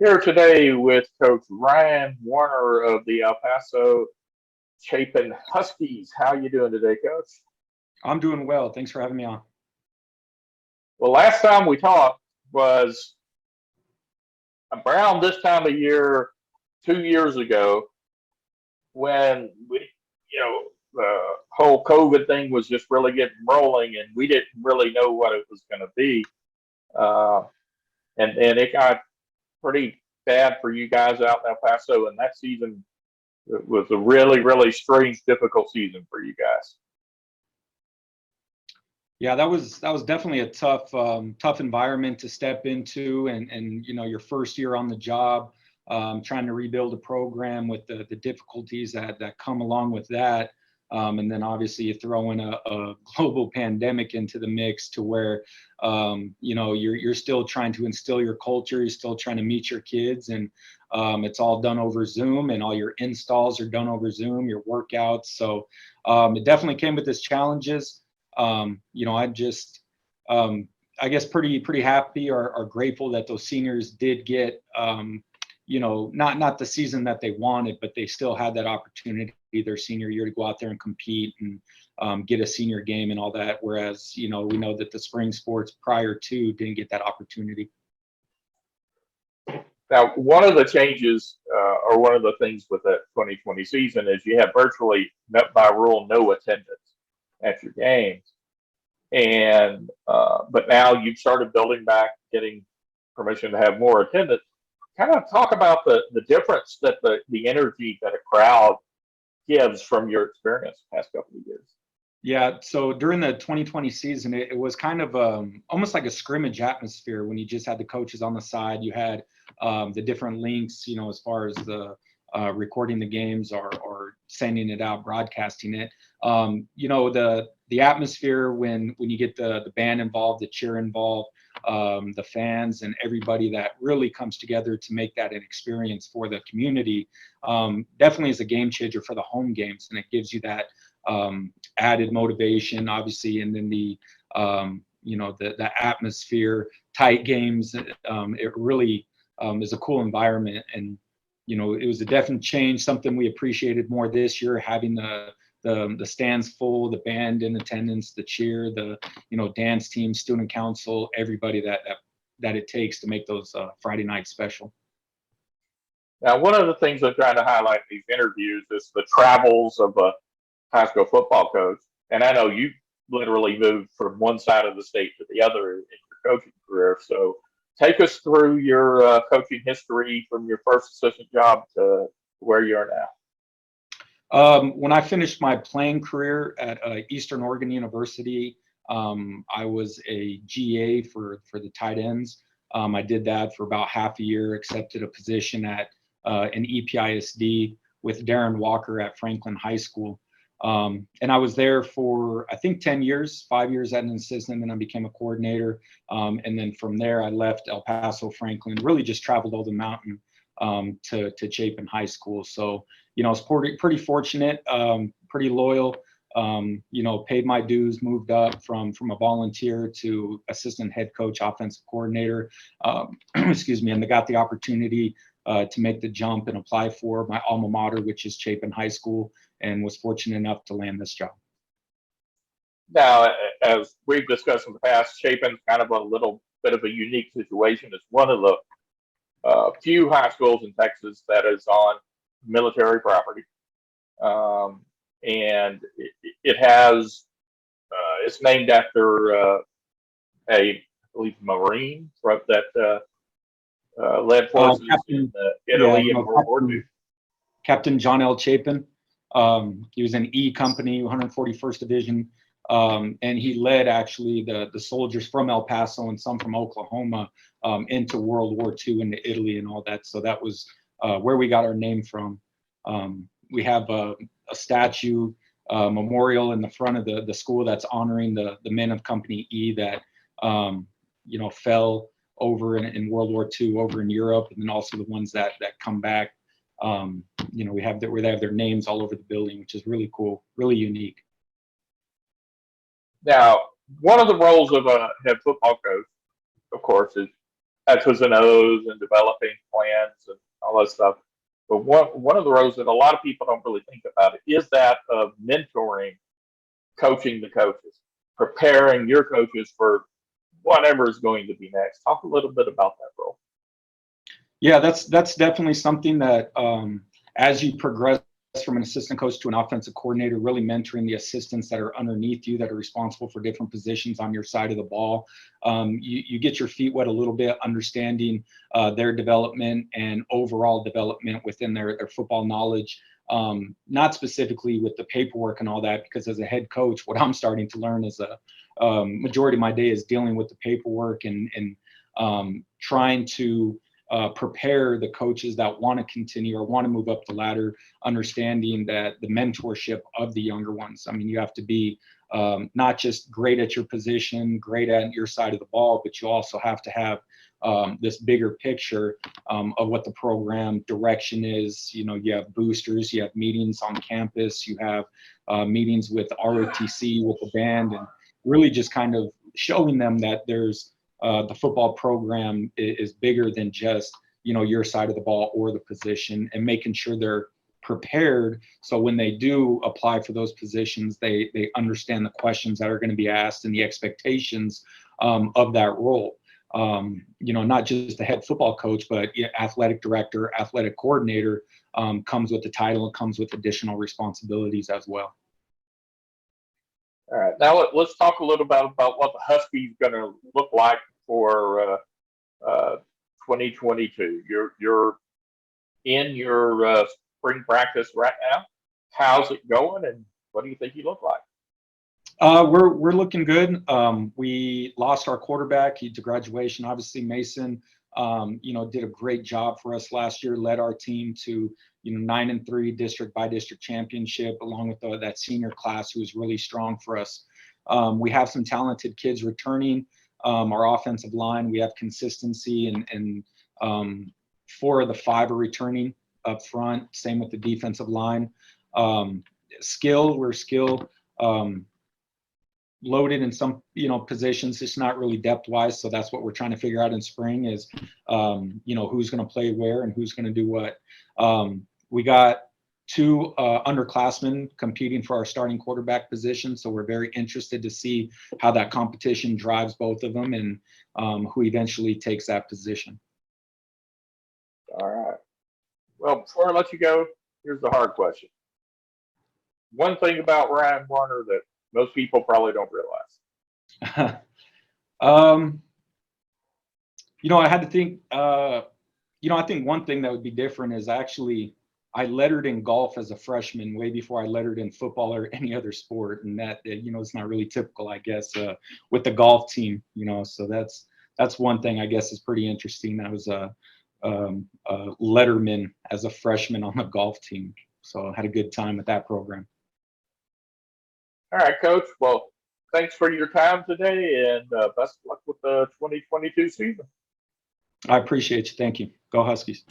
Here today with Coach Ryan Warner of the El Paso Chapin Huskies. How you doing today, Coach? I'm doing well. Thanks for having me on. Well, last time we talked was around this time of year 2 years ago when the whole COVID thing was just really getting rolling and we didn't really know what it was going to be. Uh, and it got pretty bad for you guys out in El Paso, and that season it was a really, really strange, difficult season for you guys. Yeah, that was definitely a tough environment to step into, and your first year on the job, trying to rebuild a program with the difficulties that come along with that. And then obviously you throw in a global pandemic into the mix to where you're still trying to instill your culture, you're still trying to meet your kids, and it's all done over Zoom, and all your installs are done over Zoom, your workouts. So it definitely came with its challenges. I'm just, I guess, pretty happy or grateful that those seniors did get, not the season that they wanted, but they still had that opportunity their senior year to go out there and compete and get a senior game and all that. Whereas, we know that the spring sports prior to didn't get that opportunity. Now, one of the changes, or one of the things with that 2020 season is you have virtually, by rule, no attendance at your games. And but now you've started building back, getting permission to have more attendance. Kind of talk about the difference that the energy that a crowd gives from your experience the past couple of years. Yeah, so during the 2020 season, it was kind of almost like a scrimmage atmosphere when you just had the coaches on the side. You had the different links, as far as the recording the games or sending it out, broadcasting it. The atmosphere when you get the band involved, the cheer involved, the fans and everybody that really comes together to make that an experience for the community, definitely is a game changer for the home games, and it gives you that added motivation, obviously, and then the atmosphere, tight games. It really is a cool environment, and it was a definite change. Something we appreciated more this year, having the stands full, the band in attendance, the cheer, the dance team, student council, everybody that it takes to make those Friday nights special. Now, one of the things I'm trying to highlight in these interviews is the travels of a high school football coach. And I know you literally moved from one side of the state to the other in your coaching career. So take us through your coaching history from your first assistant job to where you are now. When I finished my playing career at Eastern Oregon University, I was a GA for the tight ends. I did that for about half a year, accepted a position at an EPISD with Darren Walker at Franklin High School. And I was there for, I think, 10 years, 5 years as an assistant, and I became a coordinator. And then from there, I left El Paso, Franklin, really just traveled all the mountain to Chapin High School. So, I was pretty fortunate, pretty loyal, paid my dues, moved up from a volunteer to assistant head coach, offensive coordinator, excuse me, and I got the opportunity to make the jump and apply for my alma mater, which is Chapin High School, and was fortunate enough to land this job. Now, as we've discussed in the past, Chapin's kind of a little bit of a unique situation. It's one of the few high schools in Texas that is on military property. And it has, it's named after I believe, Marine that led forces in Italy in World War II. Captain John L. Chapin. He was in E Company, 141st Division, and he led actually the soldiers from El Paso and some from Oklahoma into World War II, into Italy and all that. So that was where we got our name from. We have a statue, memorial in the front of the school that's honoring the men of Company E that fell over in World War II over in Europe, and then also the ones that come back. We have their names all over the building, which is really cool, really unique. Now, one of the roles of a head football coach, of course, is X's and O's and developing plans and all that stuff. But one of the roles that a lot of people don't really think about it is that of mentoring, coaching the coaches, preparing your coaches for whatever is going to be next. Talk a little bit about that role. Yeah, that's definitely something that as you progress from an assistant coach to an offensive coordinator, really mentoring the assistants that are underneath you that are responsible for different positions on your side of the ball. You get your feet wet a little bit, understanding their development and overall development within their football knowledge. Not specifically with the paperwork and all that, because as a head coach, what I'm starting to learn is a majority of my day is dealing with the paperwork and trying to prepare the coaches that want to continue or want to move up the ladder, understanding that the mentorship of the younger ones. I mean, you have to be not just great at your position, great at your side of the ball, but you also have to have this bigger picture of what the program direction is. You know, you have boosters, you have meetings on campus, you have meetings with ROTC, with the band, and really just kind of showing them that there's the football program is bigger than just, you know, your side of the ball or the position, and making sure they're prepared so when they do apply for those positions, they understand the questions that are going to be asked and the expectations of that role. You know, not just the head football coach, but athletic director, athletic coordinator comes with the title, it comes with additional responsibilities as well. All right, now let's talk a little bit about what the Huskies going to look like for 2022. You're in your spring practice right now. How's it going, and what do you think you look like? We're looking good. We lost our quarterback to graduation. Obviously, Mason, you know, did a great job for us last year. Led our team to 9-3 district by district championship, along with that senior class who was really strong for us. We have some talented kids returning. Our offensive line, we have consistency, and 4 of the 5 are returning up front. Same with the defensive line. We're skilled. Loaded in some positions, just not really depth wise, so that's what we're trying to figure out in spring is who's going to play where and who's going to do what. We got 2 underclassmen competing for our starting quarterback position, so we're very interested to see how that competition drives both of them and who eventually takes that position. All right, well, before I let you go, here's the hard question. One thing about Ryan Warner that most people probably don't realize. I had to think, I think one thing that would be different is I lettered in golf as a freshman way before I lettered in football or any other sport. And that, it's not really typical, I guess, with the golf team, so that's one thing I guess is pretty interesting. I was a letterman as a freshman on the golf team. So I had a good time with that program. All right, Coach. Well, thanks for your time today, and best of luck with the 2022 season. I appreciate you. Thank you. Go Huskies.